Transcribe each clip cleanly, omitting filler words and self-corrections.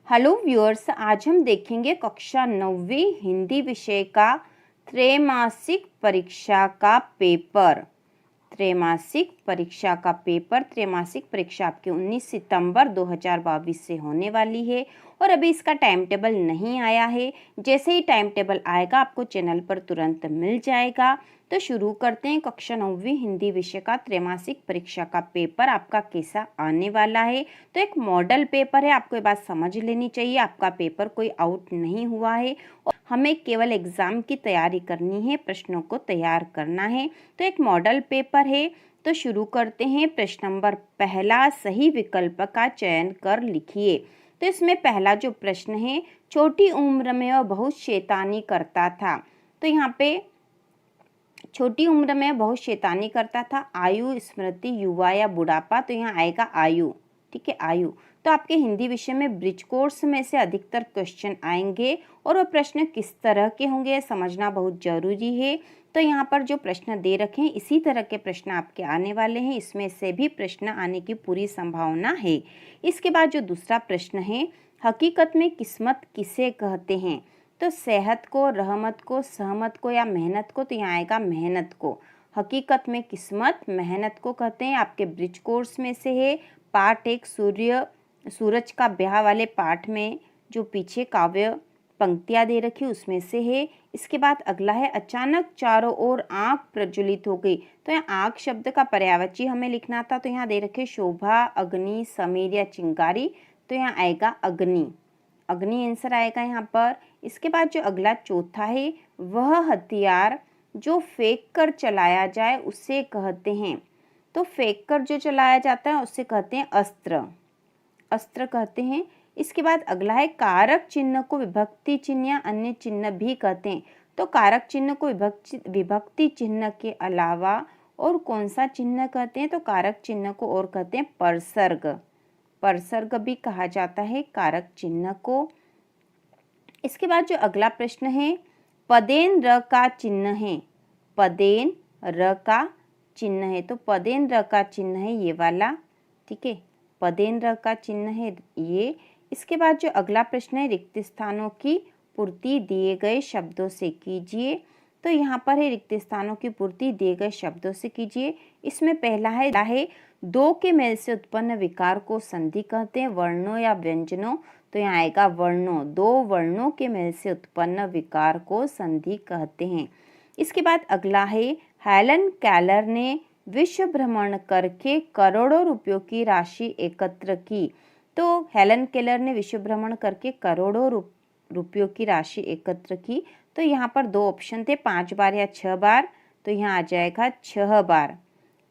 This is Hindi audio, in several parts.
हेलो व्यूअर्स, आज हम देखेंगे कक्षा 9वीं हिंदी विषय का त्रैमासिक परीक्षा का पेपर। त्रैमासिक परीक्षा आपके 19 सितंबर 2022 से होने वाली है और अभी इसका टाइम टेबल नहीं आया है। जैसे ही टाइम टेबल आएगा आपको चैनल पर तुरंत मिल जाएगा। तो शुरू करते हैं। कक्षा 9वीं हिंदी विषय का त्रैमासिक परीक्षा का पेपर आपका कैसा आने वाला है। तो एक मॉडल पेपर है, आपको ये बात समझ लेनी चाहिए। आपका पेपर कोई आउट नहीं हुआ है और हमें केवल एग्जाम की तैयारी करनी है, प्रश्नों को तैयार करना है। तो एक मॉडल पेपर है। तो शुरू करते हैं। प्रश्न नंबर पहला, सही विकल्प का चयन कर लिखिए। तो इसमें पहला जो प्रश्न है, छोटी उम्र में वह बहुत शैतानी करता था। तो यहाँ पे छोटी उम्र में बहुत शैतानी करता था। आयु, स्मृति, युवा या बुढ़ापा। तो यहाँ आएगा आयु। ठीक है, आयु। तो आपके हिंदी विषय में ब्रिज कोर्स में से अधिकतर क्वेश्चन आएंगे और वह प्रश्न किस तरह के होंगे समझना बहुत जरूरी है। तो यहाँ पर जो प्रश्न दे रखे हैं इसी तरह के प्रश्न आपके आने वाले हैं। इसमें से भी प्रश्न आने की पूरी संभावना है। इसके बाद जो दूसरा प्रश्न है, हकीकत में किस्मत किसे कहते हैं। तो सेहत को, रहमत को, सहमत को या मेहनत को। तो यहाँ आएगा मेहनत को। हकीकत में किस्मत मेहनत को कहते हैं। आपके ब्रिज कोर्स में से है। पाठ एक, सूरज का ब्याह वाले पाठ में जो पीछे काव्य पंक्तियां दे रखी उसमें से है। इसके बाद अगला है, अचानक चारों ओर आंख प्रज्वलित हो गई। तो यहाँ आंख शब्द का पर्यायवाची हमें लिखना था। तो यहाँ दे रखे शोभा, अग्नि, समीर या चिंगारी। तो यहाँ आएगा अग्नि। अग्नि आंसर आएगा यहाँ पर। इसके बाद जो अगला चौथा है, वह हथियार जो फेंक कर चलाया जाए उसे कहते हैं। तो फेंक कर जो चलाया जाता है उसे कहते हैं अस्त्र। अस्त्र कहते हैं। इसके बाद अगला है, कारक चिन्ह को विभक्ति चिन्ह या अन्य चिन्ह भी कहते हैं। तो कारक चिन्ह को विभक्ति चिन्ह के अलावा और कौन सा चिन्ह कहते हैं। तो कारक चिन्ह को और कहते हैं परसर्ग। परसर्ग भी कहा जाता है कारक चिन्ह को। इसके बाद जो अगला प्रश्न है, पदेन र का चिन्ह है। पदेन र का चिन्ह है। तो पदेन र का चिन्ह है ये वाला। ठीक है, पदेन र का चिन्ह है ये। इसके बाद जो अगला प्रश्न है, रिक्त स्थानों की पूर्ति दिए गए शब्दों से कीजिए। तो यहाँ पर है, रिक्त स्थानों की पूर्ति दिए गए शब्दों से कीजिए। इसमें पहला है दो के मेल से उत्पन्न विकार को संधि कहते हैं, वर्णों या व्यंजनों। तो यहाँ आएगा वर्णों। दो वर्णों के मेल से उत्पन्न विकार को संधि कहते हैं। इसके बाद अगला है, हेलन केलर ने विश्व भ्रमण करके करोड़ों रुपयों की राशि एकत्र की। तो हेलन केलर ने विश्व भ्रमण करके करोड़ों रुपयों की राशि एकत्र की। तो यहाँ पर दो ऑप्शन थे, 5 बार या 6 बार। तो यहाँ आ जाएगा 6 बार।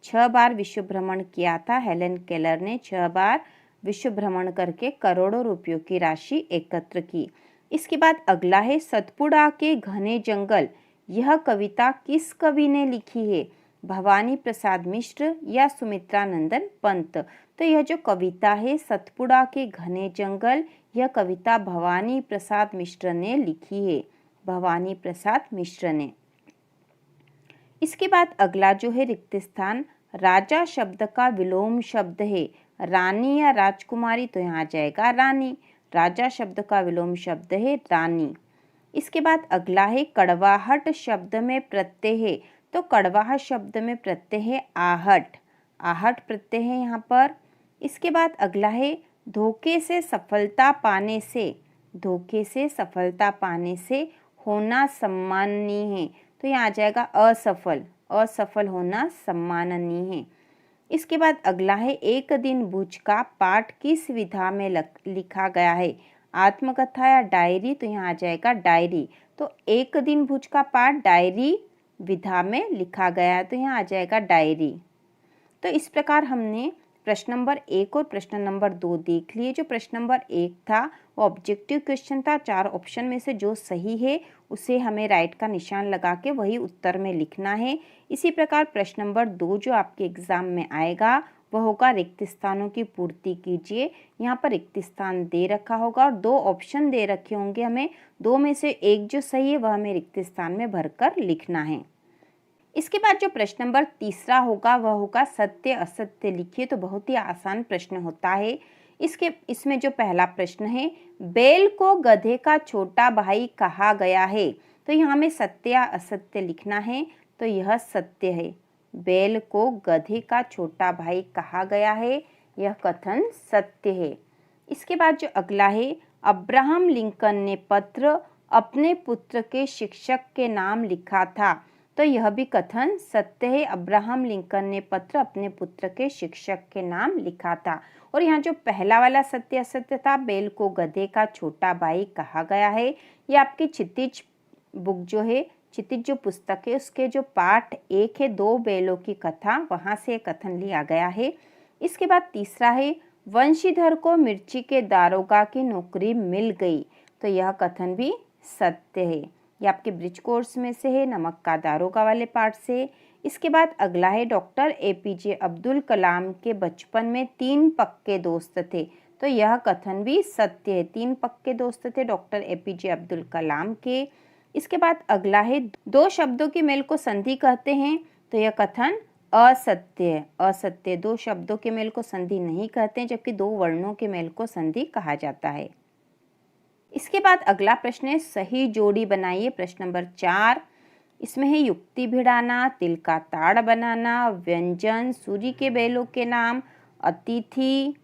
6 बार विश्व भ्रमण किया था हेलन केलर ने। 6 बार विश्व भ्रमण करके करोड़ों रुपयों की राशि एकत्र की। इसके बाद अगला है, सतपुड़ा के घने जंगल। यह कविता किस कवि ने लिखी है। भवानी प्रसाद मिश्र या सुमित्रा नंदन पंत। तो यह जो कविता है सतपुड़ा के घने जंगल, यह कविता भवानी प्रसाद मिश्र ने लिखी है। भवानी प्रसाद मिश्र ने। इसके बाद अगला जो है रिक्त स्थान, राजा शब्द का विलोम शब्द है, रानी या राजकुमारी। तो यहाँ आ जाएगा रानी। राजा शब्द का विलोम शब्द है रानी। इसके बाद अगला है, कड़वाहट शब्द में प्रत्यय है। तो कड़वाहट शब्द में प्रत्यय है आहट। आहट प्रत्यय है यहाँ पर। इसके बाद अगला है, धोखे से सफलता पाने से। धोखे से सफलता पाने से होना सम्माननीय है। तो यहाँ आ जाएगा असफल। असफल होना सम्माननीय है। इसके बाद अगला है, एक दिन भुज का पाठ किस विधा में लिखा गया है। आत्मकथा या डायरी। तो यहाँ आ जाएगा डायरी। तो एक दिन भुज का पाठ डायरी विधा में लिखा गया है। तो यहाँ आ जाएगा डायरी। तो इस प्रकार हमने प्रश्न नंबर 1 और प्रश्न नंबर 2 देख लिए। जो प्रश्न नंबर 1 था वो ऑब्जेक्टिव क्वेश्चन था। 4 ऑप्शन में से जो सही है उसे हमें राइट का निशान लगा के वही उत्तर में लिखना है। इसी प्रकार प्रश्न नंबर 2 जो आपके एग्जाम में आएगा वह होगा, रिक्त स्थानों की पूर्ति कीजिए। यहाँ पर रिक्त स्थान दे रखा होगा और 2 ऑप्शन दे रखे होंगे। हमें 2 में से एक जो सही है वह हमें रिक्त स्थान में भरकर लिखना है। इसके बाद जो प्रश्न नंबर 3 होगा वह होगा, सत्य असत्य लिखिए। तो बहुत ही आसान प्रश्न होता है। इसमें जो पहला प्रश्न है, बैल को गधे का छोटा भाई कहा गया है, तो यहाँ हमें सत्य या असत्य लिखना है। तो यह सत्य है, बैल को गधे का छोटा भाई कहा गया है, यह कथन सत्य है। इसके बाद जो अगला है, अब्राहम लिंकन ने पत्र अपने पुत्र के शिक्षक के नाम लिखा था, तो यह भी कथन सत्य है। अब्राहम लिंकन ने पत्र अपने पुत्र के शिक्षक के नाम लिखा था। और यहाँ जो पहला वाला सत्य असत्य था, बैल को गधे का छोटा भाई कहा गया है, ये आपकी क्षितिज बुक जो है, क्षितिज जो पुस्तक है, उसके जो पाठ 1 है, 2 बैलों की कथा, वहाँ से कथन लिया गया है। इसके बाद तीसरा है, वंशीधर को मिर्ची के दारोगा की नौकरी मिल गई, तो यह कथन भी सत्य है। ये आपके ब्रिज कोर्स में से है, नमक का दारोगा वाले पार्ट से। इसके बाद अगला है, डॉक्टर APJ अब्दुल कलाम के बचपन में 3 पक्के दोस्त थे, तो यह कथन भी सत्य है। 3 पक्के दोस्त थे डॉक्टर APJ अब्दुल कलाम के। इसके बाद अगला है, 2 शब्दों की मेल को संधि कहते हैं, तो यह कथन असत्य है। असत्य, 2 शब्दों के मेल को संधि नहीं कहते हैं, जबकि 2 वर्णों के मेल को संधि कहा जाता है। इसके बाद अगला प्रश्न है, सही जोड़ी बनाइए। प्रश्न नंबर 4, इसमें है युक्ति भिड़ाना, तिल का ताड़ बनाना, व्यंजन, सूर्य के बैलों के नाम, अतिथि,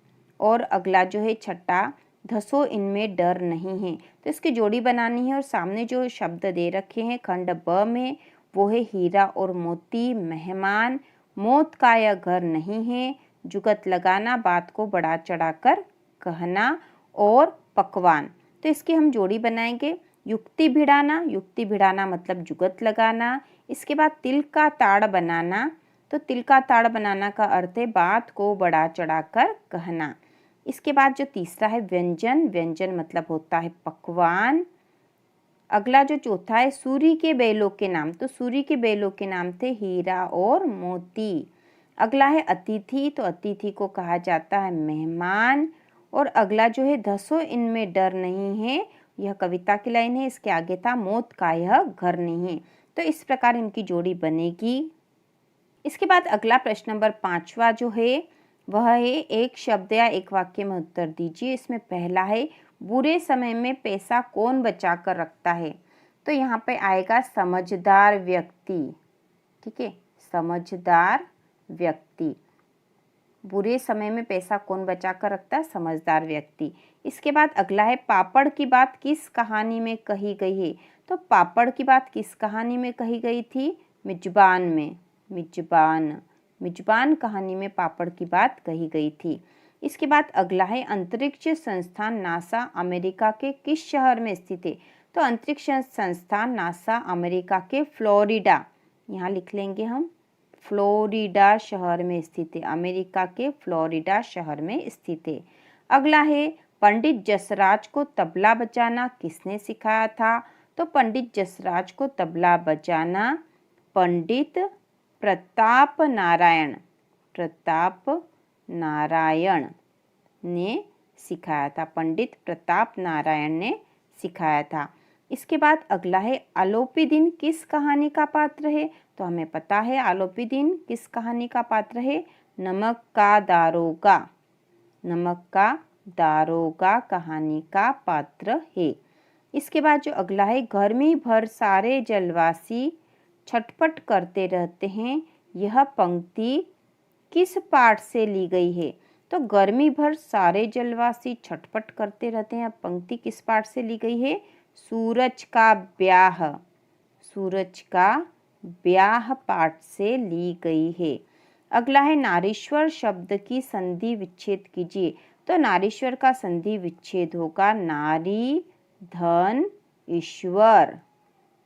और अगला जो है छठा, धसो इनमें डर नहीं है। तो इसकी जोड़ी बनानी है और सामने जो शब्द दे रखे हैं खंड ब में, वो है हीरा और मोती, मेहमान, मौत का यह घर नहीं है, जुगत लगाना, बात को बढ़ा चढ़ाकर कहना, और पकवान। तो इसकी हम जोड़ी बनाएंगे। युक्ति भिड़ाना, युक्ति भिड़ाना मतलब जुगत लगाना। इसके बाद तिल का ताड़ बनाना, तो तिल का ताड़ बनाना का अर्थ है बात को बढ़ा चढ़ाकर कहना। इसके बाद जो तीसरा है व्यंजन, व्यंजन मतलब होता है पकवान। अगला जो चौथा है सूर्य के बैलों के नाम, तो सूर्य के बैलों के नाम थे हीरा और मोती। अगला है अतिथि, तो अतिथि को कहा जाता है मेहमान। और अगला जो है धसो इनमें डर नहीं है, यह कविता की लाइन है, इसके आगे था मौत का यह घर नहीं है। तो इस प्रकार इनकी जोड़ी बनेगी। इसके बाद अगला प्रश्न नंबर 5वां जो है वह है, एक शब्द या एक वाक्य में उत्तर दीजिए। इसमें पहला है, बुरे समय में पैसा कौन बचा कर रखता है, तो यहाँ पे आएगा समझदार व्यक्ति। ठीक है, समझदार व्यक्ति। बुरे समय में पैसा कौन बचा कर रखता है, समझदार व्यक्ति। इसके बाद अगला है, पापड़ की बात किस कहानी में कही गई है, तो पापड़ की बात किस कहानी में कही गई थी, मिजबान में। मिजबान, मिजबान कहानी में पापड़ की बात कही गई थी। इसके बाद अगला है, अंतरिक्ष संस्थान नासा अमेरिका के किस शहर में स्थित है, तो अंतरिक्ष संस्थान नासा अमेरिका के फ्लोरिडा, यहाँ लिख लेंगे हम, फ्लोरिडा शहर में स्थित है, अमेरिका के फ्लोरिडा शहर में स्थित है। अगला है, पंडित जसराज को तबला बजाना किसने सिखाया था, तो पंडित जसराज को तबला बजाना पंडित प्रताप नारायण, प्रताप नारायण ने सिखाया था, पंडित प्रताप नारायण ने सिखाया था। इसके बाद अगला है, आलोपी दिन किस कहानी का पात्र है, तो हमें पता है आलोपी दिन किस कहानी का पात्र है, नमक का दारोगा, नमक का दारोगा कहानी का पात्र है। इसके बाद जो अगला है, गर्मी भर सारे जलवासी छटपट करते रहते हैं, यह पंक्ति किस पाठ से ली गई है, तो गर्मी भर सारे जलवासी छटपट करते रहते हैं, पंक्ति किस पाठ से ली गई है, सूरज का ब्याह, सूरज का ब्याह पाठ से ली गई है। अगला है, नारीश्वर शब्द की संधि विच्छेद कीजिए, तो नारीश्वर का संधि विच्छेद होगा नारी धन ईश्वर,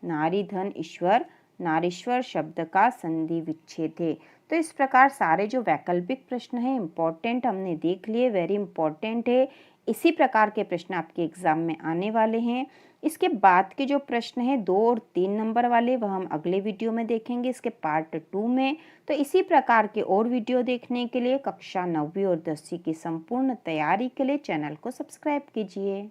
नारी धन ईश्वर, नारीश्वर शब्द का संधि विच्छेद है। तो इस प्रकार सारे जो वैकल्पिक प्रश्न हैं इम्पोर्टेंट हमने देख लिए, वेरी इंपॉर्टेंट है। इसी प्रकार के प्रश्न आपके एग्जाम में आने वाले हैं। इसके बाद के जो प्रश्न हैं 2 और 3 नंबर वाले, वह हम अगले वीडियो में देखेंगे, इसके पार्ट 2 में। तो इसी प्रकार के और वीडियो देखने के लिए कक्षा 9वीं और 10वीं की संपूर्ण तैयारी के लिए चैनल को सब्सक्राइब कीजिए।